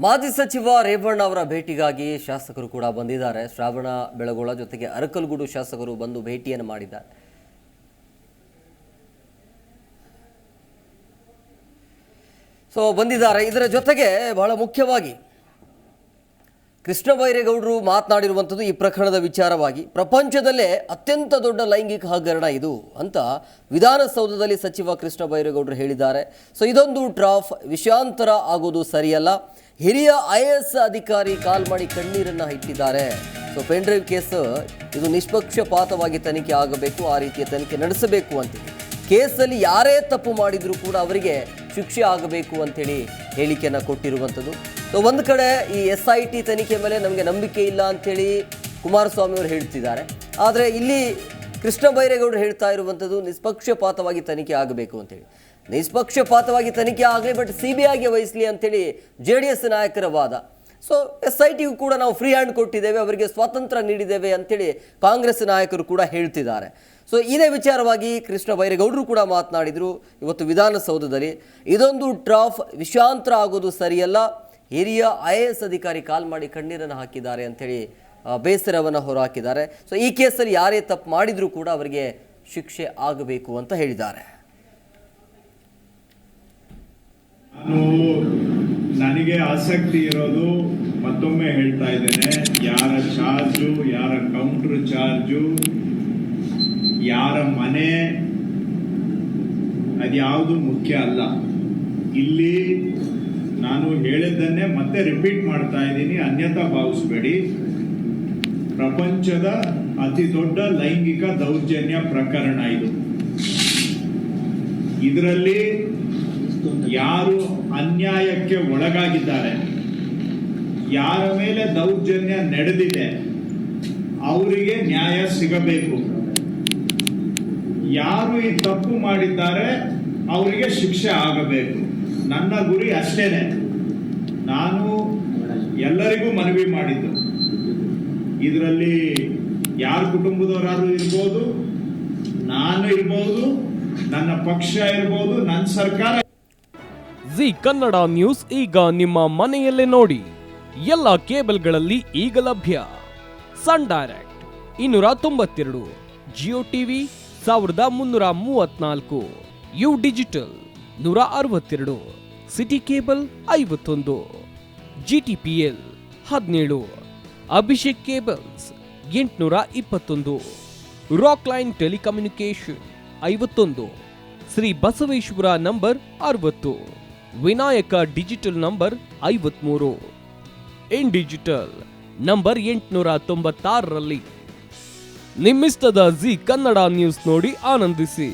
ಮಾಜಿ ಸಚಿವ ರೇವಣ್ಣ ಅವರ ಭೇಟಿಗಾಗಿ ಶಾಸಕರು ಕೂಡ ಬಂದಿದ್ದಾರೆ. ಶ್ರಾವಣ ಬೆಳಗೊಳ ಜೊತೆಗೆ ಅರಕಲಗೂಡು ಶಾಸಕರು ಬಂದು ಭೇಟಿಯನ್ನು ಮಾಡಿದ್ದಾರೆ. ಬಂದಿದ್ದಾರೆ. ಇದರ ಜೊತೆಗೆ ಬಹಳ ಮುಖ್ಯವಾಗಿ ಕೃಷ್ಣ ಬೈರೇಗೌಡರು ಮಾತನಾಡಿರುವಂಥದ್ದು ಈ ಪ್ರಕರಣದ ವಿಚಾರವಾಗಿ. ಪ್ರಪಂಚದಲ್ಲೇ ಅತ್ಯಂತ ದೊಡ್ಡ ಲೈಂಗಿಕ ಹಗರಣ ಇದು ಅಂತ ವಿಧಾನಸೌಧದಲ್ಲಿ ಸಚಿವ ಕೃಷ್ಣ ಬೈರೇಗೌಡರು ಹೇಳಿದ್ದಾರೆ. ಇದೊಂದು ಟ್ರಾಫ್, ವಿಷಯಾಂತರ ಆಗೋದು ಸರಿಯಲ್ಲ. ಹಿರಿಯ IAS ಅಧಿಕಾರಿ ಕಾಲ್ ಮಾಡಿ ಕಣ್ಣೀರನ್ನು ಇಟ್ಟಿದ್ದಾರೆ. ಪೆನ್ ಡ್ರೈವ್ ಕೇಸ್ ಇದು ನಿಷ್ಪಕ್ಷಪಾತವಾಗಿ ತನಿಖೆ ಆಗಬೇಕು, ಆ ರೀತಿಯ ತನಿಖೆ ನಡೆಸಬೇಕು ಅಂತೇಳಿ ಕೇಸಲ್ಲಿ ಯಾರೇ ತಪ್ಪು ಮಾಡಿದರೂ ಕೂಡ ಅವರಿಗೆ ಶಿಕ್ಷೆ ಆಗಬೇಕು ಅಂತೇಳಿ ಹೇಳಿಕೆಯನ್ನು ಕೊಟ್ಟಿರುವಂಥದ್ದು. ಒಂದು ಕಡೆ ಈ SIT ತನಿಖೆ ಮೇಲೆ ನಮಗೆ ನಂಬಿಕೆ ಇಲ್ಲ ಅಂಥೇಳಿ ಕುಮಾರಸ್ವಾಮಿ ಅವರು ಹೇಳ್ತಿದ್ದಾರೆ. ಆದರೆ ಇಲ್ಲಿ ಕೃಷ್ಣ ಬೈರೇಗೌಡರು ಹೇಳ್ತಾ ಇರುವಂಥದ್ದು ನಿಷ್ಪಕ್ಷಪಾತವಾಗಿ ತನಿಖೆ ಆಗಬೇಕು ಅಂತೇಳಿ. ನಿಷ್ಪಕ್ಷಪಾತವಾಗಿ ತನಿಖೆ ಆಗಲಿ, ಬಟ್ CBIಗೆ ವಹಿಸಲಿ ಅಂಥೇಳಿ JDS ನಾಯಕರ ವಾದ. SITಗೂ ಕೂಡ ನಾವು ಫ್ರೀ ಹ್ಯಾಂಡ್ ಕೊಟ್ಟಿದ್ದೇವೆ, ಅವರಿಗೆ ಸ್ವಾತಂತ್ರ್ಯ ನೀಡಿದ್ದೇವೆ ಅಂಥೇಳಿ ಕಾಂಗ್ರೆಸ್ ನಾಯಕರು ಕೂಡ ಹೇಳ್ತಿದ್ದಾರೆ. ಇದೇ ವಿಚಾರವಾಗಿ ಕೃಷ್ಣ ಬೈರೇಗೌಡರು ಕೂಡ ಮಾತನಾಡಿದರು ಇವತ್ತು ವಿಧಾನಸೌಧದಲ್ಲಿ. ಇದೊಂದು ಟ್ರಾಫ್, ವಿಷಯಾಂತರ ಆಗೋದು ಸರಿಯಲ್ಲ. ಹಿರಿಯ IAS ಅಧಿಕಾರಿ ಕಾಲ್ ಮಾಡಿ ಕಣ್ಣೀರನ್ನು ಹಾಕಿದ್ದಾರೆ ಅಂಥೇಳಿ ಬೇಸರವನ್ನು ಹೊರಹಾಕಿದ್ದಾರೆ. ಈ ಕೇಸಲ್ಲಿ ಯಾರೇ ತಪ್ಪು ಮಾಡಿದರೂ ಕೂಡ ಅವರಿಗೆ ಶಿಕ್ಷೆ ಆಗಬೇಕು ಅಂತ ಹೇಳಿದ್ದಾರೆ. ನನಗೆ ಆಸಕ್ತಿ ಇರೋದು, ಮತ್ತೊಮ್ಮೆ ಹೇಳ್ತಾ ಇದ್ದೇನೆ, ಯಾರ ಚಾರ್ಜು, ಯಾರ ಕೌಂಟರ್ ಚಾರ್ಜು, ಯಾರ ಮನೆ, ಅದ್ಯಾವುದು ಮುಖ್ಯ ಅಲ್ಲ. ಇಲ್ಲಿ ನಾನು ಹೇಳಿದ್ದನ್ನೇ ಮತ್ತೆ ರಿಪೀಟ್ ಮಾಡ್ತಾ ಇದ್ದೀನಿ, ಅನ್ಯತಾ ಭಾವಿಸಬೇಡಿ. ಪ್ರಪಂಚದ ಅತಿ ದೊಡ್ಡ ಲೈಂಗಿಕ ದೌರ್ಜನ್ಯ ಪ್ರಕರಣ ಇದು. ಇದರಲ್ಲಿ ಯಾರು ಅನ್ಯಾಯಕ್ಕೆ ಒಳಗಾಗಿದ್ದಾರೆ, ಯಾರ ಮೇಲೆ ದೌರ್ಜನ್ಯ ನಡೆದಿದೆ, ಅವರಿಗೆ ನ್ಯಾಯ ಸಿಗಬೇಕು. ಯಾರು ಈ ತಪ್ಪು ಮಾಡಿದ್ದಾರೆ ಅವರಿಗೆ ಶಿಕ್ಷೆ ಆಗಬೇಕು. ನನ್ನ ಗುರಿ ಅಷ್ಟೇನೆ. ನಾನು ಎಲ್ಲರಿಗೂ ಮನವಿ ಮಾಡಿದ್ದು, ಇದರಲ್ಲಿ ಯಾರ ಕುಟುಂಬದವರಾದ್ರೂ ಇರ್ಬೋದು, ನಾನು ಇರ್ಬೋದು, ನನ್ನ ಪಕ್ಷ ಇರ್ಬೋದು, ನನ್ನ ಸರ್ಕಾರ. ಜಿ ಕನ್ನಡ ನ್ಯೂಸ್ ಈಗ ನಿಮ್ಮ ಮನೆಯಲ್ಲೇ ನೋಡಿ. ಎಲ್ಲ ಕೇಬಲ್ಗಳಲ್ಲಿ ಈಗ ಲಭ್ಯ. Sun Direct 292, Jio TV 1334, U Digital 162, City Cable 51, GTPL 17, Abhishek Cables 821, Rock Line Telecommunication 51, Shri Basaveshwara number 60, Vinayaka Digital number 53, In Digital number 896ರಲ್ಲಿ. ನಿಮ್ಮಿಸ್ತದ ಜಿ ಕನ್ನಡ ನ್ಯೂಸ್ ನೋಡಿ ಆನಂದಿಸಿ.